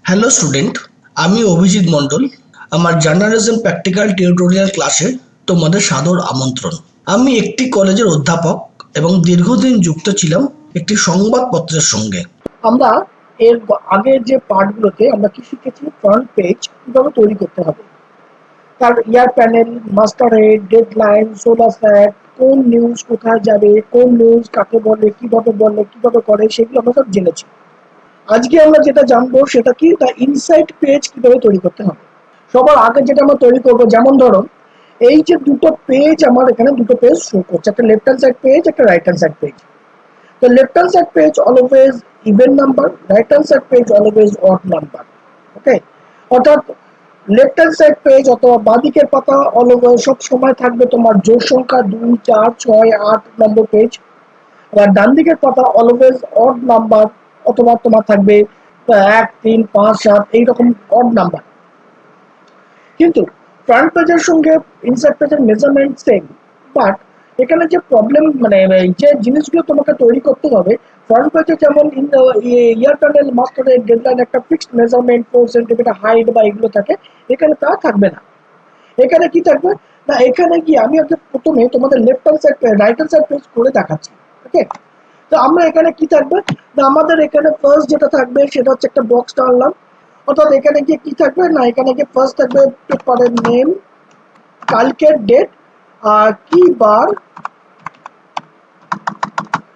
Hello student, আমি অভিজিৎ মণ্ডল। আমার journalism practical tutorial ক্লাসে তোমাদের সাদর আমন্ত্রণ। আমি একটি কলেজের অধ্যাপক এবং দীর্ঘদিন যুক্ত ছিলাম একটি সংবাদপত্রের সঙ্গে। আমরা এর আগের যে পার্টগুলোতে আমরা কি শিখেছি, ফ্রন্ট পেজ কিভাবে তৈরি করতে হবে, তার year panel, master head, deadline, solar sat, কোন নিউজ কোথায় যাবে, কোন নিউজ কাকে বলে কিভাবে করে, সেগুলো আমরা সব জেনেছি। আজকে আমরা যেটা জানবো সেটা কি, দ্য ইনসাইট পেজ কিভাবে তৈরি করতে হবে। সবার আগে যেটা আমরা তৈরি করবো, যেমন ধরো এই যে দুটো পেজ, আমার এখানে দুটো পেজ শো করছে, একটা লেফট হ্যান্ড সাইড পেজ, একটা রাইট হ্যান্ড সাইড পেজ। তো left hand side page always even number, right hand side page always odd number. Okay, অর্থাৎ লেফট হ্যান্ড সাইড পেজ অথবা বাঁদিকের পাতা অলওয়েজ সব সময় থাকবে তোমার জোড় সংখ্যা 2, 4, 6, 8 নম্বর পেজ। আর ডান দিকের পাতা অলওয়েজ অড নাম্বার, অথবা তোমার থাকবে 1, 3, 5, 7 এইরকম অড নাম্বার। কিন্তু ফ্রন্ট পেজের সঙ্গে ইনসাইড পেজের মেজারমেন্ট সেম, বাট এখানে যে প্রবলেম, মানে যে জিনিসগুলো তোমাকে তৈরি করতে হবে, ফ্রন্ট পেজে যেমন ইয়ার প্যানেল, মাস্টার ডেডলাইন একটা ফিক্সড মেজারমেন্ট 4 সেন্টিমিটার হাইট বা এগুলো থাকে, এখানে তা থাকবে না। এখানে কি থাকবে না, এখানে কি আমি আগে প্রথমে তোমাদের left hand side right hand side page করে দেখাচ্ছি। ওকে, তো আমরা এখানে কি থাকবে না, আমাদের এখানে ফার্স্ট যেটা থাকবে সেটা হচ্ছে একটা বক্স টানলাম। অর্থাৎ এখানে গিয়ে কি থাকবে না, এখানে গিয়ে ফার্স্ট থাকবে পেপারের নেম, কালকের ডেট, আর কি বার,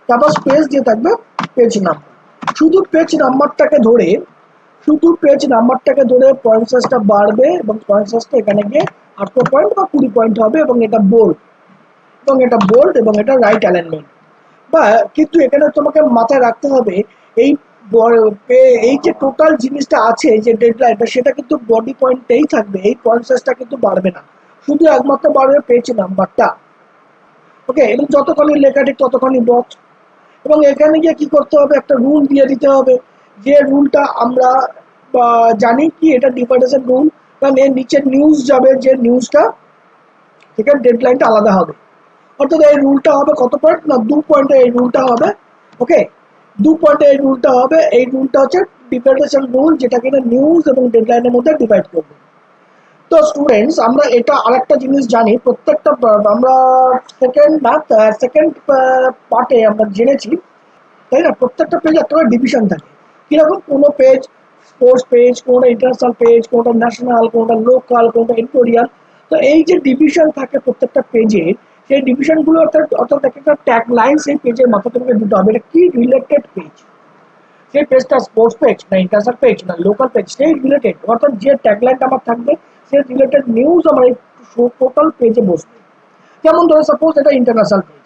তারপর স্পেস দিয়ে থাকবে পেজ নাম্বার। শুধু পেজ নাম্বারটাকে ধরে শুধু পেজ নাম্বারটাকে ধরে পয়েন্ট সাইজটা বাড়বে এবং পয়েন্ট সাইজটা এখানে গিয়ে 18 পয়েন্ট বা 20 পয়েন্ট হবে, এবং এটা বোল্ড এবং এটা রাইট অ্যালাইনমেন্ট। বা কিন্তু এখানে তোমাকে মাথায় রাখতে হবে, এই এই যে টোটাল জিনিসটা আছে, যে ডেডলাইনটা, সেটা কিন্তু বডি পয়েন্টেই থাকবে, এই পয়েন্ট সাইজটা কিন্তু বাড়বে না, শুধু একমাত্র বাড়বে পেজ নাম্বারটা। ওকে, এবং যতক্ষণই লেখা ঠিক ততক্ষণই বক্স। এবং এখানে গিয়ে কি করতে হবে, একটা রুল দিয়ে দিতে হবে, যে রুলটা আমরা জানি কি, এটা ডিফারেন্সের রুল। কারণ এর নিচে নিউজ যাবে, যে নিউজটা থেকে ডেডলাইনটা আলাদা হবে। অর্থাৎ এই রুলটা হবে কত পয়েন্ট না, 2 পয়েন্টে এই রুলটা হবে। ওকে, 2 পয়েন্টে এই রুলটা হবে। এই রুলটা হচ্ছে ডিফারেন্সের রুল, যেটা কিনা নিউজ এবং ডেডলাইনের মধ্যে ডিভাইড করবে। তো স্টুডেন্টস, আমরা এটা আরেকটা জিনিস জানি, প্রত্যেকটা আমরা সেকেন্ড পার্টে আমরা জেনেছি, তাই না, প্রত্যেকটা পেজ একটা করে ডিভিশন থাকে। কিরকম, কোনো পেজ স্পোর্টস পেজ, কোনোটা ইন্টারন্যাশনাল পেজ, কোনোটা ন্যাশনাল, কোনোটা লোকাল, কোনোটা এডিটোরিয়াল। তো এই যে ডিভিশন থাকে প্রত্যেকটা পেজে, সেই ডিভিশনগুলো অর্থাৎ একটা ট্যাগ লাইন সেই পেজের মাথা থেকে দিতে হবে, এটা কি রিলেটেড পেজ, সেই পেজটা স্পোর্টস পেজ না ইন্টারন্যাশনাল পেজ না লোকাল পেজ, সেই রিলেটেড, অর্থাৎ যে ট্যাগলাইনটা আমার থাকবে সেই রিলেটেড নিউজ আমার এই টোটাল পেজে বসবে। যেমন ধরো সাপোজ এটা international page,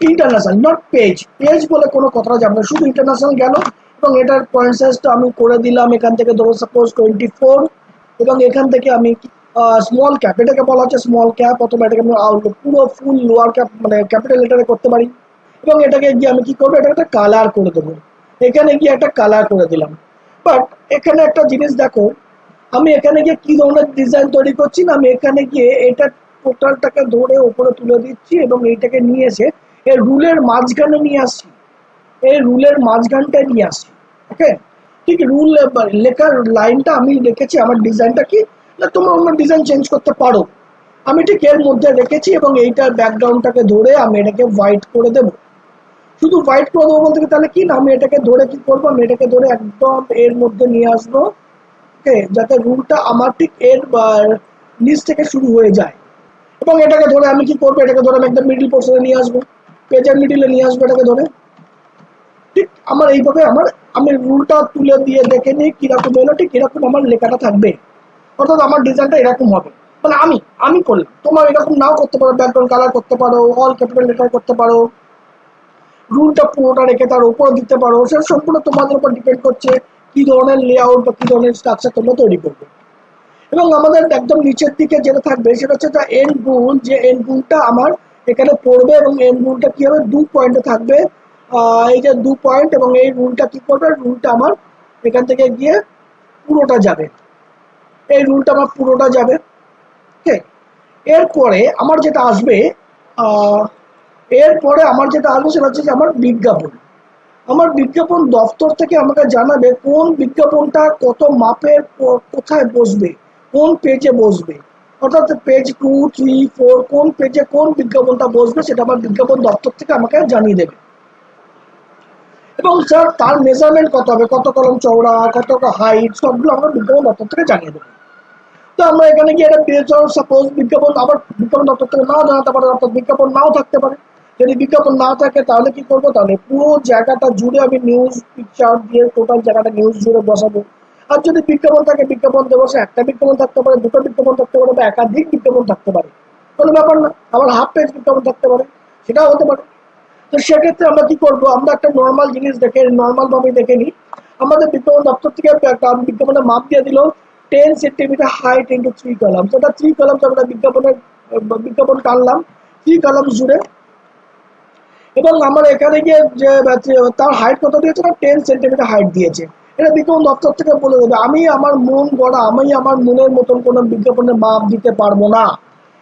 international not page, page বলে কোনো কথা যাবে না, শুধু ইন্টারন্যাশনাল গেল। এবং এটার পয়েন্ট সাইজটা আমি করে দিলাম এখান থেকে, ধরো সাপোজ 24। এবং এখান থেকে আমি স্মল ক্যাপ, এটাকে বলা হচ্ছে স্মল ক্যাপ, অথবা এটাকে আমি পুরো ফুল লোয়ার ক্যাপ মানে ক্যাপিটাল লেটারে করতে পারি। এবং এটাকে গিয়ে আমি কি করবো, এটাকে একটা কালার করে দেবো, এখানে গিয়ে একটা কালার করে দিলাম। বাট এখানে একটা জিনিস দেখো, আমি এখানে গিয়ে কি ধরনের ডিজাইন তৈরি করছি না, আমি এখানে গিয়ে এটা টোটালটাকে ধরে উপরে তুলে দিচ্ছি এবং এইটাকে নিয়ে এসে এই রুলের মাঝখানে নিয়ে আসছি, এই রুলের মাঝখানটায় নিয়ে আসছি। ওকে, ঠিক রুল লেখার লাইনটা আমি রেখেছি, আমার ডিজাইনটা কি না, তোমরা অন্য ডিজাইন চেঞ্জ করতে পারো, আমি ঠিক এর মধ্যে রেখেছি। এবং এইটার ব্যাকগ্রাউন্ডটাকে ধরে আমি এটাকে হোয়াইট করে দেবো। শুধু হোয়াইট করে দেবো বলতে তাহলে কি না, আমি এটাকে ধরে কি করবো, আমি এটাকে ধরে একদম এর মধ্যে নিয়ে আসবো। ওকে, যাতে রুলটা আমার ঠিক এর নিচ থেকে শুরু হয়ে যায়। এবং এটাকে ধরে আমি কি করবো, এটাকে ধরে আমি একদম মিডিল পোর্শনে নিয়ে আসবো, পেজের মিডিলে নিয়ে আসবো এটাকে ধরে। ঠিক আমার এইভাবে আমি রুলটা তুলে দিয়ে দেখে নিই কিরকম এলো, ঠিক এরকম আমার লেখাটা থাকবে। অর্থাৎ আমার ডিজাইনটা এরকম হবে, মানে আমি করলাম, তোমার এরকম নাও করতে পারো, ব্যাকগ্রাউন্ড কালার করতে পারো, অল ক্যাপিটাল লেটার করতে পারো, রুলটা পুরোটা রেখে তার উপরে দিতে পারো, সেটা সম্পূর্ণ তোমাদের উপর ডিপেন্ড করছে কি ধরনের লেআউট বা কি ধরনের স্ট্রাকচার তোমরা তৈরি করবে। এবং আমাদের একদম নিচের দিকে যেটা থাকবে সেটা হচ্ছে একটা এন্ড রুল, যে এন্ড রুলটা আমার এখানে পড়বে, এবং এন্ড রুলটা কি হবে, 2 পয়েন্টে থাকবে। এই যে 2 পয়েন্ট, এবং এই রুলটা কি করবে, রুলটা আমার এখান থেকে গিয়ে পুরোটা যাবে, এই রুলটা আমার পুরোটা যাবে। ঠিক, এরপরে আমার যেটা আসবে, এরপরে আমার যেটা আসবে সেটা হচ্ছে যে আমার বিজ্ঞাপন। আমার বিজ্ঞাপন দপ্তর থেকে আমাকে জানাবে কোন বিজ্ঞাপনটা কত মাপের কোথায় বসবে, কোন পেজে বসবে, অর্থাৎ পেজ 2, 3, 4 কোন পেজে কোন বিজ্ঞাপনটা বসবে সেটা আমার বিজ্ঞাপন দপ্তর থেকে আমাকে জানিয়ে দেবে। এবং স্যার তার মেজারমেন্ট কত হবে, কত কলম চওড়া, কত হাইট, সবগুলো আমরা বিজ্ঞাপন দপ্তর থেকে জানিয়ে দেবে। তো আমরা এখানে গিয়ে একটা পেজ, সাপোজ বিজ্ঞাপন আবার বিজ্ঞাপন দপ্তর থেকে নাও জানাতে পারে, অর্থাৎ বিজ্ঞাপন নাও থাকতে পারে। যদি বিজ্ঞাপন না থাকে তাহলে কি করবো, তাহলে পুরো জায়গাটা জুড়ে আমি নিউজ পিকচার দিয়ে টোটাল জায়গাটা নিউজ জুড়ে বসাবো। আর যদি বিজ্ঞাপন থাকে বিজ্ঞাপন দেবো, সে একটা বিজ্ঞাপন থাকতে পারে, দুটো বিজ্ঞাপন থাকতে পারে, বা একাধিক বিজ্ঞাপন থাকতে পারে, কোনো ব্যাপার না। আবার হাফ পেজ বিজ্ঞাপন থাকতে পারে, সেটাও হতে পারে। তো সেক্ষেত্রে আমরা কি করবো, আমরা একটা নর্মাল জিনিস দেখে নর্মাল ভাবে দেখে নিই। আমাদের বিজ্ঞাপন দপ্তর থেকে একটা বিজ্ঞাপনের মাপ দিয়ে দিল 10 সেন্টিমিটার হাইট ইন্টু 3 কলাম, সেটা 3 কলাম আমরা বিজ্ঞাপন টানলাম 3 কলাম জুড়ে। এবং আমার এখানে গিয়ে যে তার হাইট কত দিয়েছে না, 10 সেন্টিমিটার হাইট দিয়েছে। এটা বিজ্ঞাপন দপ্তর থেকে বলে দেবে। আমি আমার মন গড়া, আমি আমার মনের মতন কোনো বিজ্ঞাপনের মাপ দিতে পারবো না।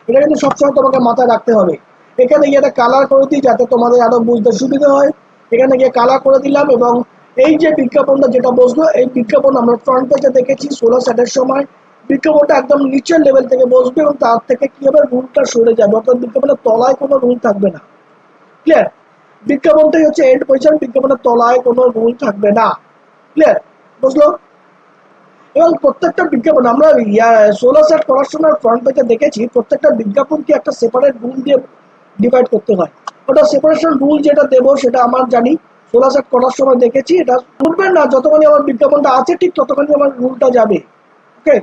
এটা কিন্তু সবসময় তোমাকে মাথায় রাখতে হবে। এখানে গিয়ে একটা কালার করে দিই যাতে তোমাদের আরো বুঝতে সুবিধা হয়। এখানে গিয়ে কালার করে দিলাম, এবং এই যে বিজ্ঞাপনটা যেটা বসলো, এই বিজ্ঞাপন আমরা ফ্রন্ট পেজে দেখেছি 16 সেটের সময়। বিজ্ঞাপনটা একদম নিচের লেভেল থেকে বসবে, এবং তার থেকে কি হবে, রুলটা সরে যাবে, অর্থাৎ বিজ্ঞাপনের তলায় কোনো রুল থাকবে না। ক্লিয়ার? বিজ্ঞাপনটাই হচ্ছে এন্ড পজিশন, বিজ্ঞাপনের তলায় কোনো রুল থাকবে না। ক্লিয়ার? বুঝলো? এবং প্রত্যেকটা বিজ্ঞাপন আমরা 16 সেট করার সময় ফ্রন্ট পেজে দেখেছি, প্রত্যেকটা বিজ্ঞাপনকে একটা সেপারেট রুল দিয়ে ডিভাইড করতে হয়। ওটা সেপারেশন রুল যেটা দেবো সেটা আমার জানি, 16 সেট করার সময় দেখেছি। এটা শুনবেন না, যতখানি আমার বিজ্ঞাপনটা আছে ঠিক ততখানি আমার রুলটা যাবে। ওকে,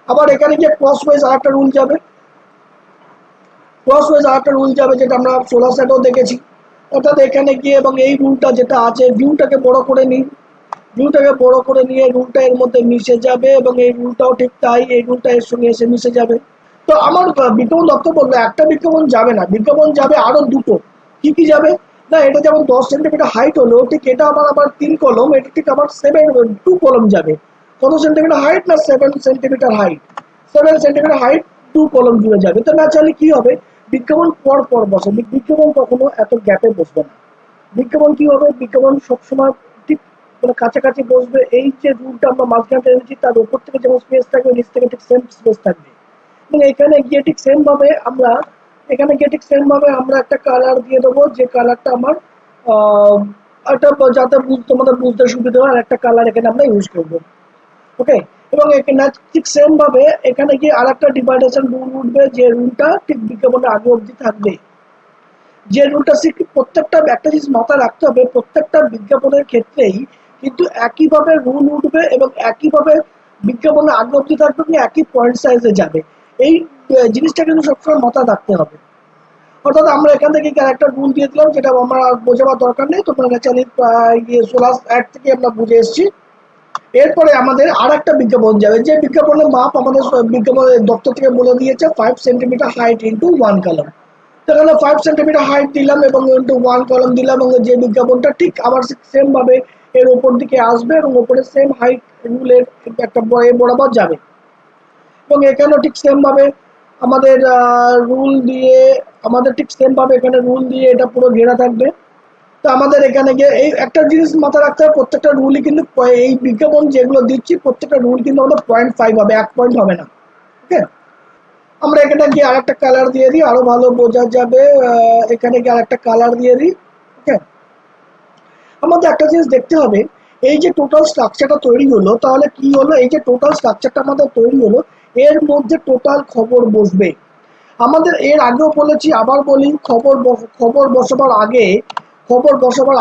আবার এখানে গিয়ে ক্রস ওয়াইজ আরেকটা রুল যাবে, ক্রস ওয়াইজ আরেকটা রুল যাবে, যেটা আমরা 16 সেটও দেখেছি। অর্থাৎ এখানে গিয়ে এবং এই রুলটা যেটা আছে, ভিউটাকে বড় করে নিই, ভিউটাকে বড় করে নিয়ে রুলটা এর মধ্যে মিশে যাবে, এবং এই রুলটাও ঠিক তাই, এই রুলটা এর সঙ্গে এসে মিশে যাবে। তো আমার বিজ্ঞাপন দপ্তর বলবে একটা বিজ্ঞাপন যাবে না, বিজ্ঞাপন যাবে আরো দুটো। কি কি যাবে না, এটা যেমন 10 সেন্টিমিটার হাইট হলো, ঠিক এটা আবার 3 কলম, এটা ঠিক আবার 2 কলম যাবে। কত সেন্টিমিটার হাইট না, 7 সেন্টিমিটার হাইট, 7 সেন্টিমিটার হাইট 2 কলম জুড়ে যাবে। তো ন্যাচারালি কি হবে, বিজ্ঞাপন পর পর বসে, বিজ্ঞাপন কখনো এত গ্যাপে বসবে না। বিজ্ঞাপন কি হবে, বিজ্ঞাপন সবসময় ঠিক মানে কাছাকাছি বসবে। এই যে রুলটা আমরা মাঝখানে এনেছি তার উপর থেকে যেমন স্পেস থাকবে, নিচ থেকে ঠিক সেম স্পেস থাকবে। এবং এখানে গিয়ে ঠিক সেম ভাবে আমরা একটা কালার দিয়ে দেবো, যে কালারটা আমার একটা যাতে তোমাদের বুঝতে সুবিধা হয়, আর একটা কালার এখানে আমরা ইউজ করবো। ওকে, এবং এখানে ঠিক সেম ভাবে এখানে গিয়ে আর একটা ডিভাইডেশন রুল উঠবে, যে রুলটা ঠিক বিজ্ঞাপনের আগে অবধি থাকবে। যে রুলটা প্রত্যেকটা একটা জিনিস মাথায় রাখতে হবে, প্রত্যেকটা বিজ্ঞাপনের ক্ষেত্রেই কিন্তু একইভাবে রুল উঠবে, এবং একইভাবে বিজ্ঞাপনের আগে অবধি থাকবে, কিন্তু একই পয়েন্ট সাইজে যাবে। এই জিনিসটা কিন্তু সবসময় মাথায় রাখতে হবে। অর্থাৎ আমরা এখান থেকে একটা রুল দিয়ে দিলাম, যেটা আমার বোঝাবার দরকার নেই, তোমরা ন্যাচারালি 16 অ্যাড থেকে আমরা বুঝে এসেছি। এরপরে আমাদের আর একটা বিজ্ঞাপন যাবে, যে বিজ্ঞাপনের মাপ আমাদের বিজ্ঞাপনের দপ্তর থেকে বলে দিয়েছে 5 সেন্টিমিটার হাইট ইন্টু 1 কলম। সেখানে 5 সেন্টিমিটার হাইট দিলাম এবং ইন্টু 1 কলম দিলাম, এবং যে বিজ্ঞাপনটা ঠিক আবার সেম ভাবে এর উপর দিকে আসবে, এবং উপরে সেম হাইট রুলের একটা বরাবর যাবে। এবং এখানেও ঠিক সেম ভাবে আমাদের রুল দিয়ে, এখানে রুল দিয়ে এটা পুরো ঘেরা থাকবে। তো আমাদের এখানে গিয়ে এই একটা জিনিস মাথায় রাখতে হবে, প্রত্যেকটা রুলই কিন্তু এই বিজ্ঞাপন যেগুলো দিচ্ছি প্রত্যেকটা রুল কিন্তু আমাদের 0.5 হবে, 1 পয়েন্ট হবে না। ওকে, আমরা এখানে গিয়ে আরেকটা কালার দিয়ে দিই, আরো ভালো বোঝা যাবে। এখানে গিয়ে আরেকটা কালার দিয়ে দিই। ওকে, আমাদের একটা জিনিস দেখতে হবে, এই যে টোটাল স্ট্রাকচারটা তৈরি হলো, তাহলে কি হলো, এই যে টোটাল স্ট্রাকচারটা আমাদের তৈরি হলো, এর মধ্যে টোটাল খবর বসবে। আমাদের এর আগেও বলেছি, আবার বলি, খবর বসাবার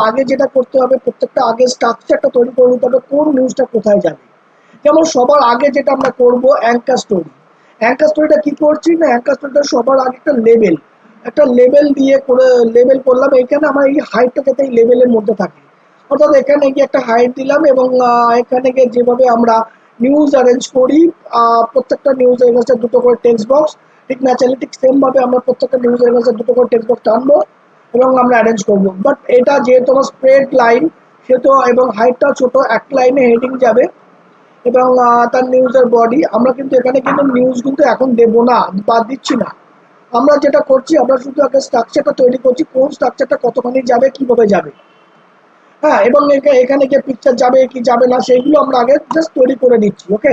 আগে যেটা করতে হবে, প্রত্যেকটা আগে স্ট্রাকচারটা তৈরি করে নিতে হবে, কোন নিউজটা কোথায় যাবে। যেমন সবার আগে যেটা আমরা করব, অ্যাঙ্কার স্টোরি। অ্যাঙ্কার স্টোরিটা কি করছি না, অ্যাঙ্কার স্টোরিটা সবার আগে একটা লেবেল দিয়ে করে লেবেল করলাম। এখানে আমার এই হাইটটা যাতে এই লেবেলের মধ্যে থাকে, অর্থাৎ এখানে গিয়ে একটা হাইট দিলাম, এবং এখানে গিয়ে যেভাবে আমরা নিউজ অ্যারেঞ্জ করি, প্রত্যেকটা নিউজ এগেন্সে দুটো করে টেক্সট বক্স, ঠিক ন্যাচারালি ঠিক সেম ভাবে আমরা প্রত্যেকটা নিউজ এগেন্সে দুটো করে টেক্সট বক্স টানবো এবং আমরা অ্যারেঞ্জ করবো। বাট এটা যেহেতু আমার স্প্রেড লাইন, সেহেতু এবং হাইটটা ছোট, এক লাইনে হেডিং যাবে, এবং তার নিউজের বডি। আমরা কিন্তু এখানে কিন্তু নিউজ কিন্তু এখন দেবো না, বাদ দিচ্ছি না। আমরা যেটা করছি, আমরা শুধু একটা স্ট্রাকচারটা তৈরি করছি, কোন স্ট্রাকচারটা কতখানি যাবে, কিভাবে যাবে। হ্যাঁ, এবং এখানে গিয়ে পিকচার যাবে কি যাবে না সেইগুলো আমরা আগে জাস্ট তৈরি করে নিচ্ছি। ওকে,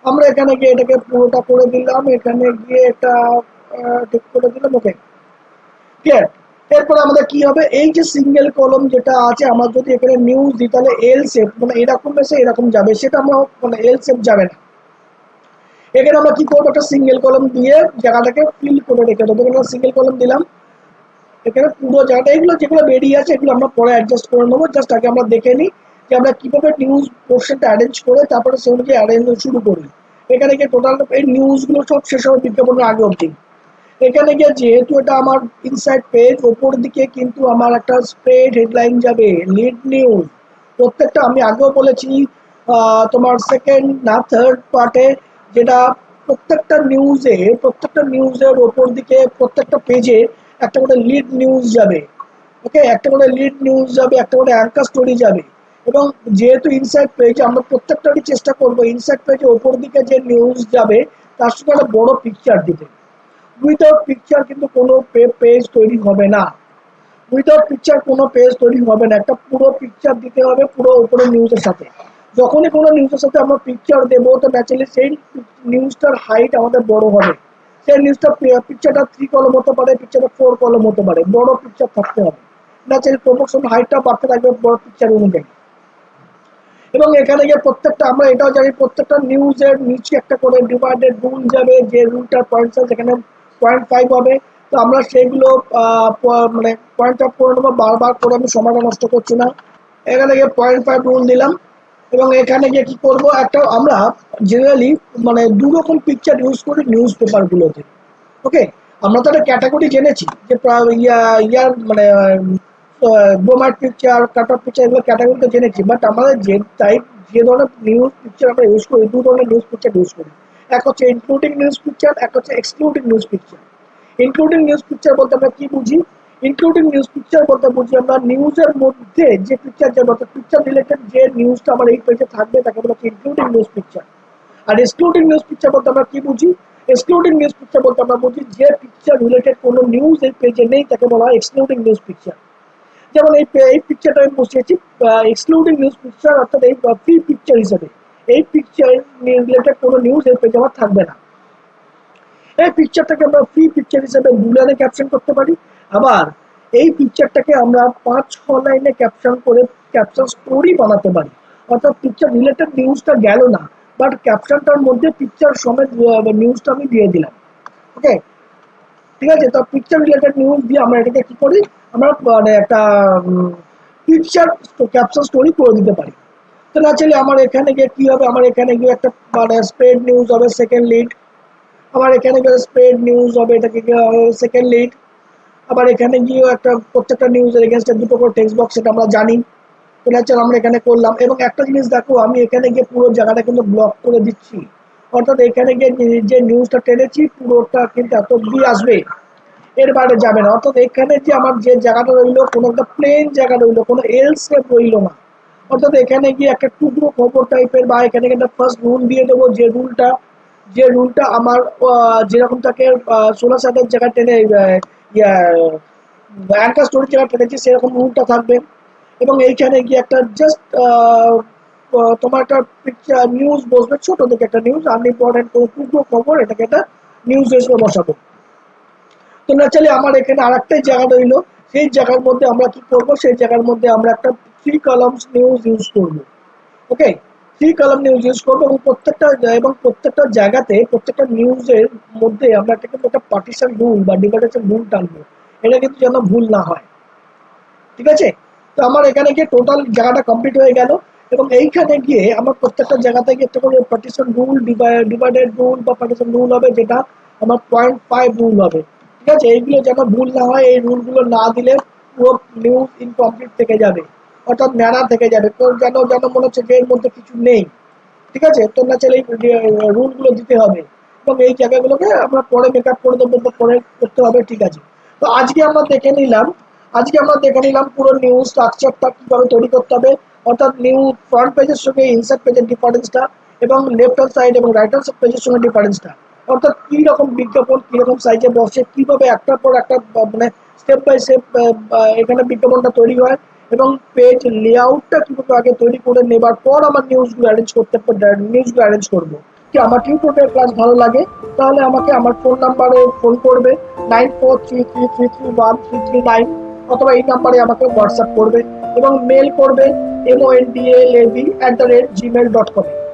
আমরা এখানে গিয়ে এটাকে পুরোটা করে দিলাম, এখানে গিয়ে এটা ঠিক করে দিলাম। ওকে, ক্লিয়ার। এরপরে আমাদের কি হবে, এই যে সিঙ্গেল কলম যেটা আছে, আমরা যদি এখানে নিউজ দিই তাহলে এল শেপ মানে এরকম এসে এরকম যাবে, সেটা আমরা মানে এল শেপ যাবে না। এখানে আমরা কি করবো, একটা সিঙ্গেল কলম দিয়ে জায়গাটাকে ফিল করে রেখে দেবো। এখানে সিঙ্গেল কলম দিলাম, এখানে পুরো জায়গাটা এগুলো যেগুলো বেরিয়ে আছে এগুলো আমরা পরে অ্যাডজাস্ট করে নেবো। জাস্ট আগে আমরা দেখে নিই যে আমরা কিভাবে নিউজ পোর্শনটা অ্যারেঞ্জ করে তারপরে সেই অনুযায়ী অ্যারেঞ্জ শুরু করি। এখানে গিয়ে টোটাল এই নিউজগুলো সব শেষ হবে বিজ্ঞাপনের আগে অবধি। এখানে গিয়ে যেহেতু এটা আমার ইনসাইড পেজ, ওপর দিকে কিন্তু আমার একটা স্প্রেড হেডলাইন যাবে, লিড নিউজ। প্রত্যেকটা আমি আগেও বলেছি তোমার সেকেন্ড না থার্ড পার্টে, যেটা প্রত্যেকটা নিউজের ওপর দিকে প্রত্যেকটা পেজে একটা করে লিড নিউজ যাবে। ওকে, একটা করে লিড নিউজ যাবে, একটা করে অ্যাঙ্কার স্টোরি যাবে। এবং যেহেতু ইনসাইড পেজ, আমরা প্রত্যেকটারই চেষ্টা করবো ইনসাইড পেজে ওপর দিকে যে নিউজ যাবে তার সঙ্গে একটা বড় পিকচার দিতে। উইথাউট পিকচার কিন্তু কোনো পেজ তৈরি হবে না। উইথাউট পিকচার কোনো পেজ তৈরি হবে না, একটা পুরো পিকচার দিতে হবে পুরো উপরে নিউজের সাথে। যখনই কোনো নিউজের সাথে আমরা পিকচার দেবো তো ন্যাচারালি সেই নিউজটার হাইট আমাদের বড় হবে। সেই নিউজটা পিকচারটা 3 কলম হতে পারে, পিকচারটা 4 কলম হতে পারে, বড় পিকচার থাকতে হবে। ন্যাচারালি প্রমোশন হাইটটা বাড়তে থাকবে বড় পিকচার অনুযায়ী। এবং এখানে গিয়ে প্রত্যেকটা আমরা এটাও জানি প্রত্যেকটা নিউজের নিচে একটা করে ডিভাইডেড রুল যাবে, যে রুলটার পয়েন্ট এখানে 0.5 হবে। তো আমরা সেইগুলো মানে পয়েন্ট আপ করে নেবো, বারবার করে আমি সময়টা নষ্ট করছি না। এখানে গিয়ে 0.5 রুল দিলাম। এবং এখানে গিয়ে কি করব, একটা আমরা জেনারেলি মানে 2 রকম পিকচার ইউজ করি নিউজ পেপারগুলোতে। ওকে, আমরা তো একটা ক্যাটাগরি জেনেছি যে ইয়ার মানে bromide picture, cut off picture, এগুলো ক্যাটাগরি তো জেনেছি। বাট আমাদের যে টাইপ যে ধরনের নিউজ পিকচার আমরা ইউজ করি, 2 ধরনের নিউজ পিকচার ইউজ করি। এক হচ্ছে ইনক্লুডিং নিউজ পিকচার, এক হচ্ছে excluding news picture. Including news picture বলতে আমরা কি বুঝি, ইনক্লুডিং নিউজ পিকচার বলতে বুঝি আমরা নিউজের মধ্যে যে পিকচার যাবে, অর্থাৎ পিকচার রিলেটেড যে নিউজটা আমার এই পেজে থাকবে তাকে বলা হচ্ছে ইনক্লুডিং নিউজ পিকচার। আর এক্সক্লুডিং নিউজ পিকচার বলতে আমরা কি বুঝি, এক্সক্লুডিং নিউজ পিকচার বলতে আমরা বুঝি যে পিকচার রিলেটেড কোনো নিউজ এই পেজে নেই তাকে বলা হয় এক্সক্লুডিং নিউজ পিকচার। যেমন এই পিকচারটা আমি বসিয়েছি এক্সক্লুডিং নিউজ পিকচার, অর্থাৎ এই ফ্রি পিকচার হিসেবে। এই পিকচার রিলেটেড কোনো নিউজ এই পেজে আমার থাকবে না। এই পিকচারটাকে আমরা ফ্রি পিকচার হিসেবে 2 লাইনে ক্যাপশন করতে পারি। আবার এই পিকচারটাকে আমরা 5-6 লাইনে ক্যাপশন করে ক্যাপশন স্টোরি বানাতে পারি। অর্থাৎ পিকচার রিলেটেড নিউজটা গেল না, বাট ক্যাপশনটার মধ্যে পিকচার সমেত নিউজটা আমি দিয়ে দিলাম। ওকে, ঠিক আছে। তো পিকচার রিলেটেড নিউজ দিয়ে আমরা এটাকে কি করি, আমরা মানে একটা পিকচার ক্যাপশন স্টোরি করে দিতে পারি। তো ন্যাচারালি আমার এখানে গিয়ে কি হবে, আমার এখানে গিয়ে একটা মানে স্প্রেড নিউজ হবে সেকেন্ড লিড। আবার এখানে গিয়ে স্প্রেড নিউজ হবে, এটাকে সেকেন্ড লিড। আবার এখানে গিয়েও একটা প্রত্যেকটা নিউজের এগেনস্টে 2টো করে টেক্সট বক্স, সেটা আমরা জানি। তো ন্যাচারাল আমরা এখানে করলাম। এবং একটা জিনিস দেখো, আমি এখানে গিয়ে পুরো জায়গাটা কিন্তু ব্লক করে দিচ্ছি। অর্থাৎ এখানে গিয়ে যে নিউজটা টেনেছি পুরোটা কিন্তু এত অব্দি আসবে, এর বাইরে যাবে না। অর্থাৎ এখানে যে আমার যে জায়গাটা রইলো, কোনো একটা প্লেন জায়গা রইলো, কোনো এল শেপ রইলো না। অর্থাৎ এখানে গিয়ে একটা টুকরো খবর টাইপের, বা এখানে একটা ফার্স্ট রুল দিয়ে দেবো, যে রুলটা আমার যেরকম থাকে 16 জায়গায় টেনে অ্যাঙ্কার স্টোরির জায়গায় টেনেছি সেরকম রুলটা থাকবে। এবং এইখানে গিয়ে একটা জাস্ট তোমার একটা পিকচার নিউজ বসবে, ছোট থেকে একটা নিউজ, আনইম্পর্টেন্ট কোনো টুকরো খবর, এটাকে একটা নিউজ হিসেবে বসাবো। তো ন্যাচারালি আমার এখানে আরেকটাই জায়গা রইলো, সেই জায়গার মধ্যে আমরা কি করব, সেই জায়গার মধ্যে আমরা একটা 3 কলামস নিউজ ইউজ করব। ওকে, 3 কলাম নিউজ ইউজ করবো। এবং প্রত্যেকটা জায়গাতে প্রত্যেকটা নিউজের মধ্যে আমরা একটা পার্টিশন রুল বা ডিভাইডেশন রুল টানবো, এটা কিন্তু যেন ভুল না হয়। ঠিক আছে। তো আমার এখানে গিয়ে টোটাল জায়গাটা কমপ্লিট হয়ে গেল। এবং এইখানে গিয়ে আমার প্রত্যেকটা জায়গাতে গিয়ে একটা করে পার্টিশন রুল, ডিভাইডেড রুল বা পার্টিশন রুল হবে, যেটা আমার 0.5 রুল হবে। ঠিক আছে, এইগুলো যেন ভুল না হয়, এই রুলগুলো না দিলে পুরো নিউজ ইনকমপ্লিট থেকে যাবে, অর্থাৎ ন্যাড়া থেকে যাবে। তো যেন যেন মনে হচ্ছে যে এর মধ্যে কিছু নেই। ঠিক আছে, তো ন্যাচারালি রুলগুলো দিতে হবে। এবং এই জায়গাগুলোকে আমরা পরে মেকআপ করে দেবো বা পরে করতে হবে। ঠিক আছে। তো আজকে আমরা দেখে নিলাম পুরো নিউজ স্ট্রাকচারটা কিভাবে তৈরি করতে হবে, অর্থাৎ নিউজ ফ্রন্ট পেজের সঙ্গে ইনসাইড পেজের ডিফারেন্সটা, এবং লেফট হ্যান্ড সাইড এবং রাইট হ্যান্ড পেজের সঙ্গে ডিফারেন্সটা, অর্থাৎ কি রকম বিজ্ঞাপন কিরকম সাইজে বসে, কিভাবে একটার পর একটা মানে স্টেপ বাই স্টেপ এখানে বিজ্ঞাপনটা তৈরি হয়। এবং পেজ লেআউটটা কিভাবে আগে তৈরি করে নেবার পর আমার নিউজগুলো অ্যারেঞ্জ করবো। কি আমার টিউটোরিয়াল ক্লাস ভালো লাগে তাহলে আমাকে আমার ফোন নাম্বারে ফোন করবে 9433331339, অথবা এই নাম্বারে আমাকে হোয়াটসঅ্যাপ করবে এবং মেল করবে mondalav@gmail.com।